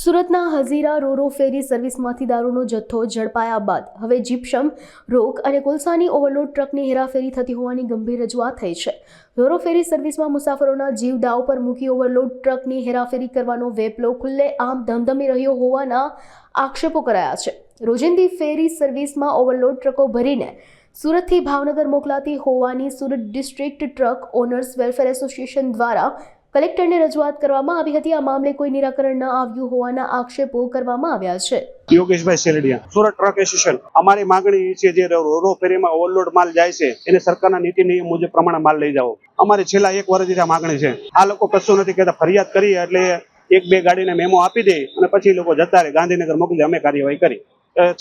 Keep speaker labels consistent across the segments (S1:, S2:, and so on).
S1: સુરતના હઝીરા રોરો ફેરી સર્વિસમાંથી દારૂનો જથ્થો ઝડપાયા બાદ હવે જીપ્સમ રોક અને કોલસાની ઓવરલોડ ટ્રકની હેરાફેરી થતી હોવાની ગંભીર રજૂઆત થઈ છે। રોરો ફેરી સર્વિસમાં મુસાફરોના જીવ દાવ પર મૂકી ઓવરલોડ ટ્રકની હેરાફેરી કરવાનો વેપલો ખુલ્લેઆમ ધમધમી રહ્યો હોવાના આક્ષેપો કરાયા છે। રોજિંદી ફેરી સર્વિસમાં ઓવરલોડ ટ્રકો ભરીને સુરતથી ભાવનગર મોકલાતી હોવાની Surat district truck owners welfare association દ્વારા કલેક્ટરને રજૂઆત કરવામાં આવી હતી। આ મામલે કોઈ નિરાકરણ ન આવ્યું હોવાના આક્ષેપો કરવામાં આવ્યા છે।
S2: યોગેશભાઈ સેલડિયા, સુરત ટ્રક એસોસિએશન। અમારી માંગણી છે જે રોરો ફેરીમાં ઓવરલોડ માલ જાય છે એને સરકારના નીતિ નિયમ મુજબ પ્રમાણે માલ લઈ જાઓ। અમારી છેલ્લા 1 વર્ષથી આ માંગણી છે। આ લોકો કશું નથી કહેતા, ફરિયાદ કરી એટલે 1-2 ગાડીને મેમો આપી દે અને પછી લોકો જતા રહે, ગાંધીનગર મોકલી દે, અમે કાર્યવાહી કરી।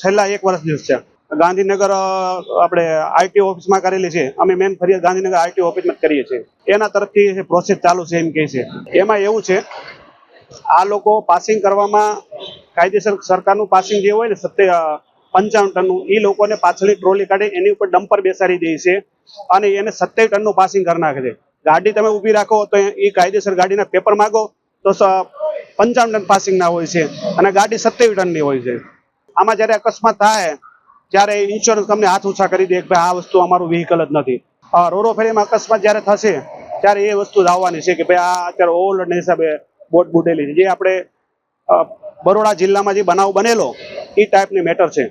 S2: છેલ્લા 1 વર્ષ દિવસ છે ગાંધીનગર આપણે આરટીઓ ઓફિસમાં કરેલી છે। અમે મેન ફરિયાદ ગાંધીનગર આરટીઓ ઓફિસમાં જ કરીએ છીએ। એના તરફથી પ્રોસેસ ચાલુ છે એમ કહે છે। એમાં એવું છે આ લોકો પાસિંગ કરવામાં કાયદેસર સરકારનું પાસિંગ જે હોય ને 55 ટનનું એ લોકોને પાછળની ટ્રોલી કાઢી એની ઉપર ડમ્પર બેસાડી દે છે અને એને 27 ટનનું પાસિંગ કરી નાખે છે। ગાડી તમે ઊભી રાખો તો એ કાયદેસર ગાડીના પેપર માંગો તો 55 ટન પાસિંગ ના હોય છે અને ગાડી 27 ટનની હોય છે। આમાં જ્યારે અકસ્માત થાય ત્યારે ઇન્સ્યોરન્સ તમને હાથ ઊંચા કરી દે કે ભાઈ આ વસ્તુ અમારું વ્હીકલ જ નથી। રોરો ફેરીમાં અકસ્માત જ્યારે થશે ત્યારે એ વસ્તુ જ આવવાની છે કે ભાઈ આ અત્યારે ઓવરલોડના હિસાબે બોટ બુડેલી છે। જે આપણે બરોડા જિલ્લામાં જે બનાવ બનેલો એ ટાઈપની મેટર છે।